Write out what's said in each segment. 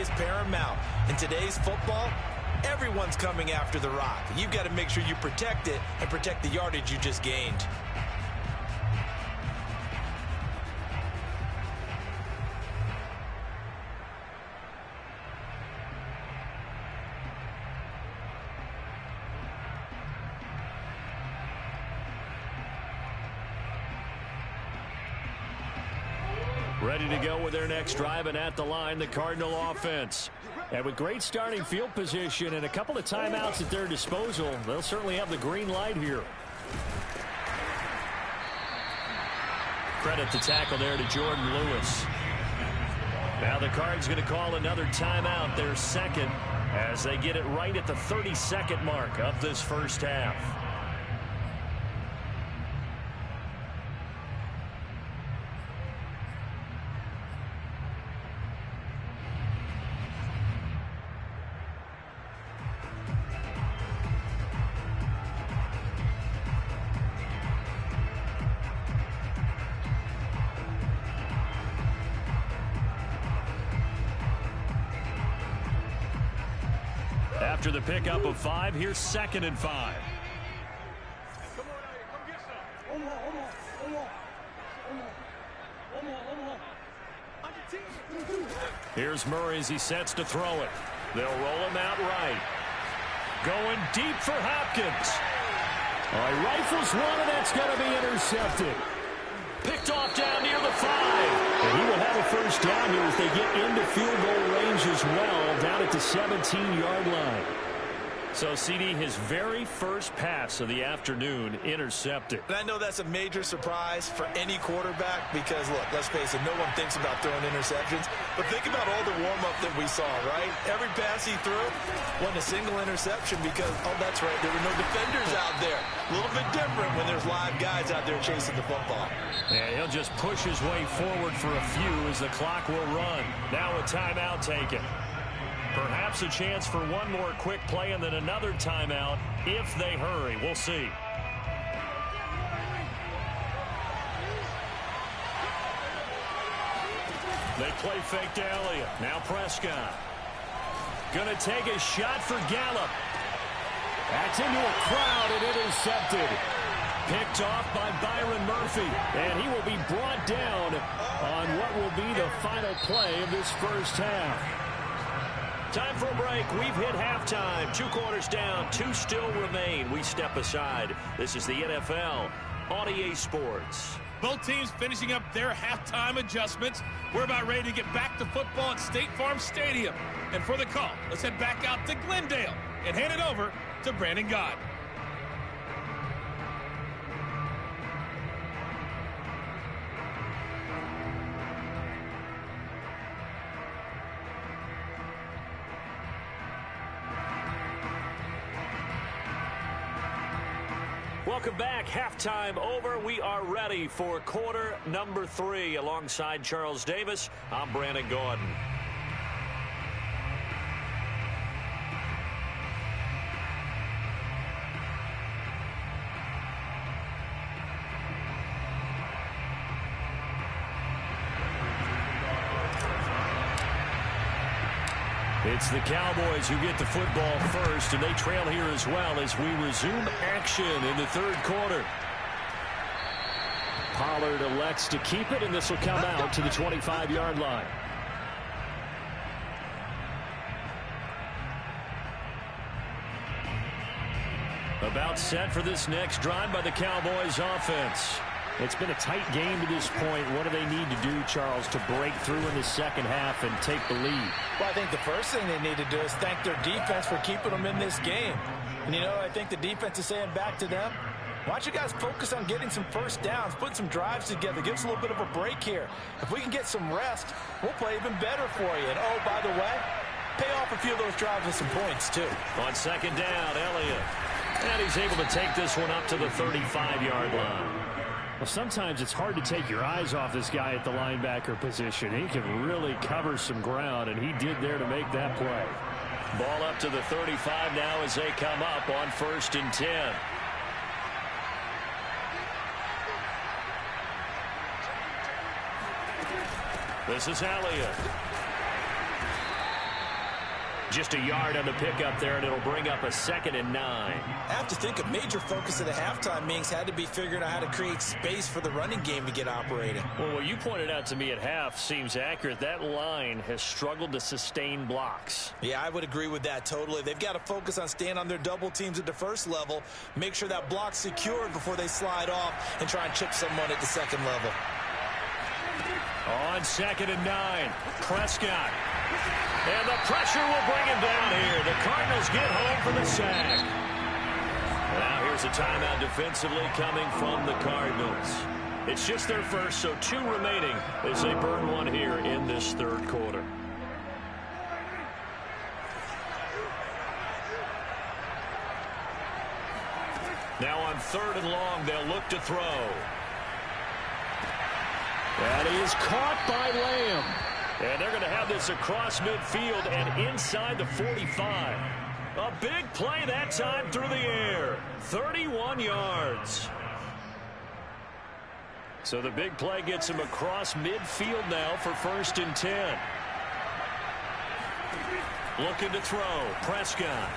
is paramount. In today's football, everyone's coming after the rock. You've got to make sure you protect it and protect the yardage you just gained. Ready to go with their next drive, and at the line, the Cardinal offense. And with great starting field position and a couple of timeouts at their disposal, they'll certainly have the green light here. Credit the tackle there to Jordan Lewis. Now the Cards going to call another timeout, their second, as they get it right at the 30-second mark of this first half. After the pickup of 5, here's 2nd and 5. Here's Murray as he sets to throw it. They'll roll him out right. Going deep for Hopkins. All right, rifles one, and that's going to be intercepted. Picked off down near the 5. And he will have a first down here as they get into field goal range as well, down at the 17-yard line. So, CD, his very first pass of the afternoon intercepted. And I know that's a major surprise for any quarterback because, look, let's face it, no one thinks about throwing interceptions. But think about all the warm-up that we saw, right? Every pass he threw wasn't a single interception because, oh, that's right, there were no defenders out there. A little bit different when there's live guys out there chasing the football. And he'll just push his way forward for a few as the clock will run. Now a timeout taken. Perhaps a chance for one more quick play and then another timeout if they hurry. We'll see. They play fake to Elliott. Now Prescott. Going to take a shot for Gallup. That's into a crowd and intercepted. Picked off by Byron Murphy. And he will be brought down on what will be the final play of this first half. Time for a break. We've hit halftime. 2 quarters down. 2 still remain. We step aside. This is the NFL on EA Sports. Both teams finishing up their halftime adjustments. We're about ready to get back to football at State Farm Stadium. And for the call, let's head back out to Glendale and hand it over to Brandon Gott. Welcome back. Halftime over. We are ready for quarter number 3. Alongside Charles Davis, I'm Brandon Gordon. It's the Cowboys who get the football first, and they trail here as well as we resume action in the third quarter. Pollard elects to keep it, and this will come out to the 25-yard line. About set for this next drive by the Cowboys offense. It's been a tight game to this point. What do they need to do, Charles, to break through in the second half and take the lead? Well, I think the first thing they need to do is thank their defense for keeping them in this game. And, you know, I think the defense is saying back to them, why don't you guys focus on getting some first downs, put some drives together, give us a little bit of a break here. If we can get some rest, we'll play even better for you. And, oh, by the way, pay off a few of those drives with some points, too. On second down, Elliott. And he's able to take this one up to the 35-yard line. Well, sometimes it's hard to take your eyes off this guy at the linebacker position. He can really cover some ground, and he did there to make that play. Ball up to the 35 now as they come up on 1st and 10. This is Elliott. Just a yard on the pickup there, and it'll bring up a 2nd and 9. I have to think a major focus at the halftime means had to be figuring out how to create space for the running game to get operating. Well, what you pointed out to me at half seems accurate. That line has struggled to sustain blocks. Yeah, I would agree with that totally. They've got to focus on staying on their double teams at the first level, make sure that block's secured before they slide off and try and chip someone at the second level. On 2nd and 9, Prescott. And the pressure will bring him down here. The Cardinals get home for the sack. Now here's a timeout defensively coming from the Cardinals. It's just their first, so 2 remaining as they burn one here in this third quarter. Now on 3rd and long, they'll look to throw. And he is caught by Lamb. And they're going to have this across midfield and inside the 45. A big play that time through the air. 31 yards. So the big play gets him across midfield now for 1st and 10. Looking to throw. Prescott.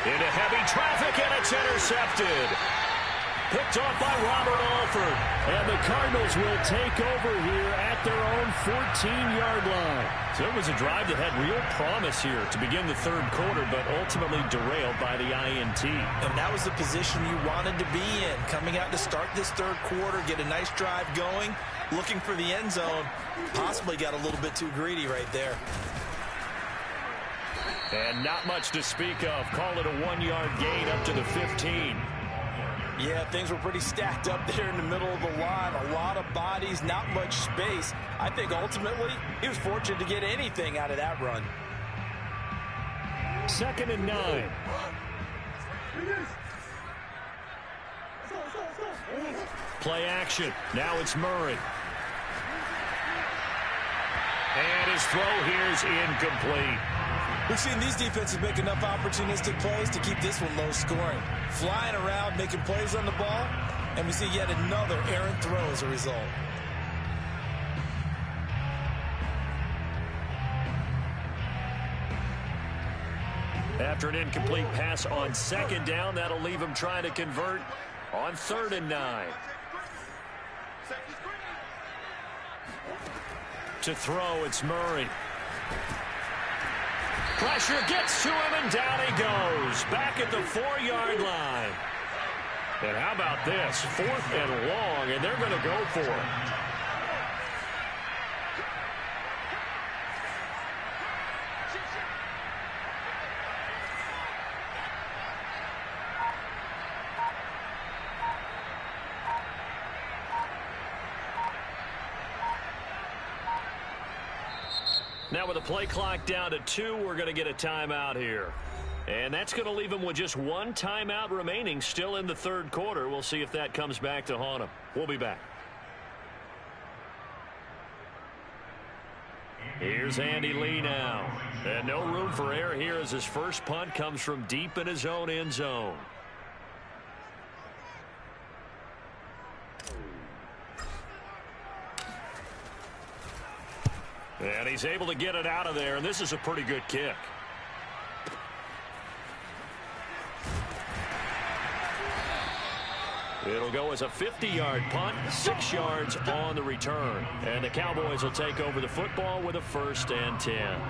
Into heavy traffic, and it's intercepted. Picked off by Robert Alford. And the Cardinals will take over here at their own 14-yard line. So it was a drive that had real promise here to begin the third quarter, but ultimately derailed by the INT. And that was the position you wanted to be in. Coming out to start this third quarter, get a nice drive going, looking for the end zone. Possibly got a little bit too greedy right there. And not much to speak of. Call it a 1-yard gain up to the 15. Yeah, things were pretty stacked up there in the middle of the line. A lot of bodies, not much space. I think ultimately he was fortunate to get anything out of that run. 2nd and 9. Play action. Now it's Murray. And his throw here is incomplete. We've seen these defenses make enough opportunistic plays to keep this one low scoring. Flying around, making plays on the ball, and we see yet another errant throw as a result. After an incomplete pass on 2nd down, that'll leave him trying to convert on 3rd and 9. To throw, it's Murray. Pressure gets to him, and down he goes. Back at the 4-yard line. And how about this? 4th and long, and they're going to go for it. Now with the play clock down to 2, we're going to get a timeout here. And that's going to leave them with just 1 timeout remaining still in the third quarter. We'll see if that comes back to haunt them. We'll be back. Here's Andy Lee now. And no room for error here as his first punt comes from deep in his own end zone. And he's able to get it out of there, and this is a pretty good kick. It'll go as a 50-yard punt, 6 yards on the return. And the Cowboys will take over the football with a 1st and 10.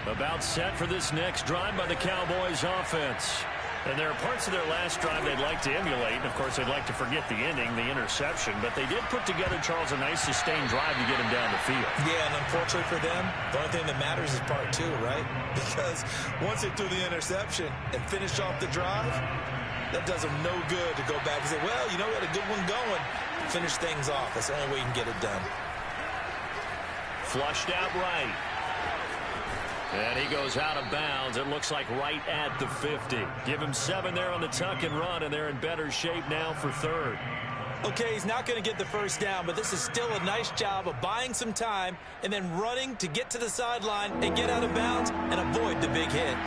About set for this next drive by the Cowboys offense. And there are parts of their last drive they'd like to emulate. And, of course, they'd like to forget the ending, the interception. But they did put together, Charles, a nice sustained drive to get him down the field. Yeah, and unfortunately for them, the only thing that matters is part 2, right? Because once they threw the interception and finished off the drive, that does them no good to go back and say, well, you know, we had a good one going. Finish things off. That's the only way you can get it done. Flushed out right. And he goes out of bounds. It looks like right at the 50. Give him 7 there on the tuck and run, and they're in better shape now for 3rd. Okay, he's not going to get the first down, but this is still a nice job of buying some time and then running to get to the sideline and get out of bounds and avoid the big hit.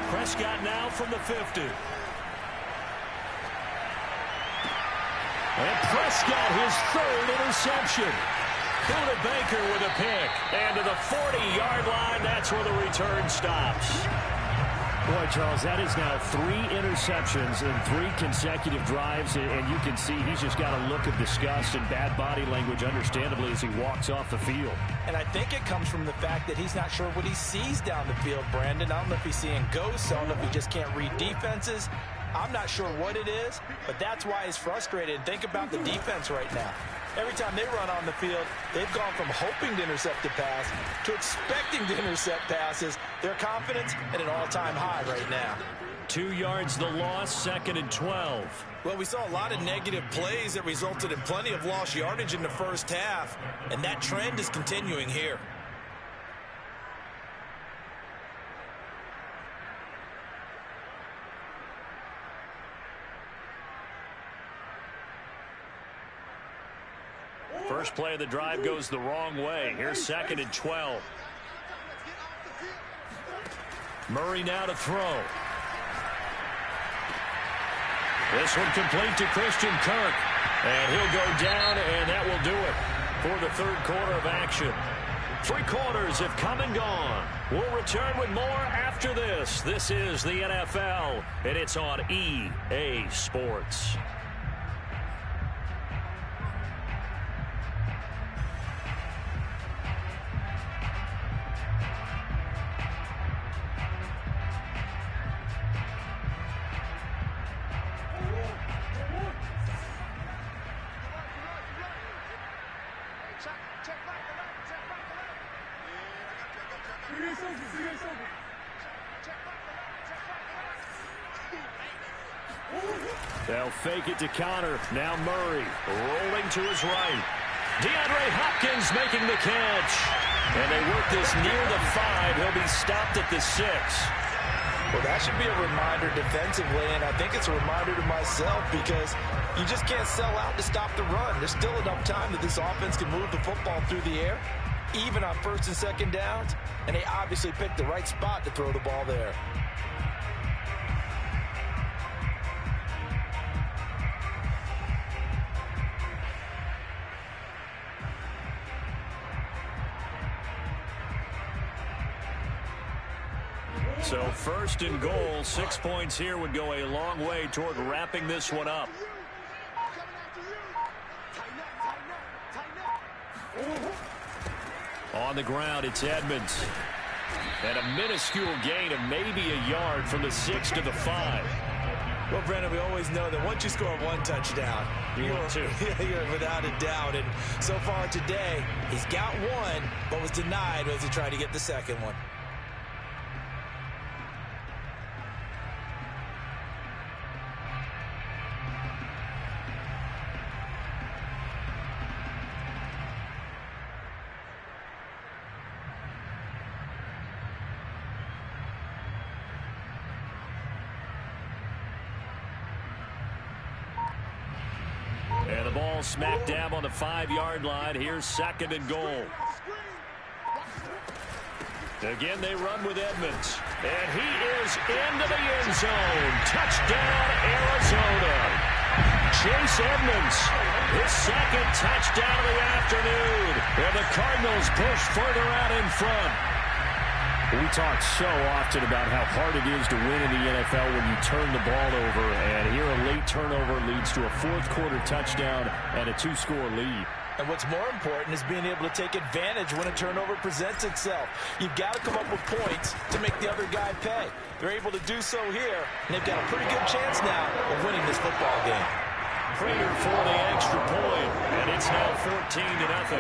Prescott now from the 50. And Prescott, his third interception. Buda Baker with a pick. And to the 40-yard line, that's where the return stops. Boy, Charles, that is now 3 interceptions in 3 consecutive drives, and you can see he's just got a look of disgust and bad body language, understandably, as he walks off the field. And I think it comes from the fact that he's not sure what he sees down the field, Brandon. I don't know if he's seeing ghosts. I don't know if he just can't read defenses. I'm not sure what it is, but that's why he's frustrated. And think about the defense right now. Every time they run on the field, they've gone from hoping to intercept a pass to expecting to intercept passes. Their confidence at an all-time high right now. 2 yards the loss, 2nd and 12. Well, we saw a lot of negative plays that resulted in plenty of lost yardage in the first half, and that trend is continuing here. First play of the drive goes the wrong way. Here's 2nd and 12. Murray now to throw. This one complete to Christian Kirk. And he'll go down, and that will do it for the third quarter of action. 3 quarters have come and gone. We'll return with more after this. This is the NFL, and it's on EA Sports. They'll fake it to counter. Now Murray rolling to his right. DeAndre Hopkins making the catch. And they work this near the 5. He'll be stopped at the 6. Well, that should be a reminder defensively, and I think it's a reminder to myself because you just can't sell out to stop the run. There's still enough time that this offense can move the football through the air, even on 1st and 2nd downs, and they obviously picked the right spot to throw the ball there. So 1st and goal, 6 points here would go a long way toward wrapping this one up. On the ground, it's Edmonds. And a minuscule gain of maybe a yard from the 6 to the 5. Well, Brandon, we always know that once you score 1 touchdown, you want 2. You're without a doubt. And so far today, he's got 1, but was denied as he tried to get the 2nd one. And the ball smack dab on the 5-yard line. Here's 2nd and goal. Again, they run with Edmonds. And he is into the end zone. Touchdown, Arizona. Chase Edmonds, his 2nd touchdown of the afternoon. And the Cardinals push further out in front. We talk so often about how hard it is to win in the NFL when you turn the ball over, and here a late turnover leads to a 4th quarter touchdown and a 2-score lead. And what's more important is being able to take advantage when a turnover presents itself. You've got to come up with points to make the other guy pay. They're able to do so here, and they've got a pretty good chance now of winning this football game. Prater for the extra point, and it's now 14-0.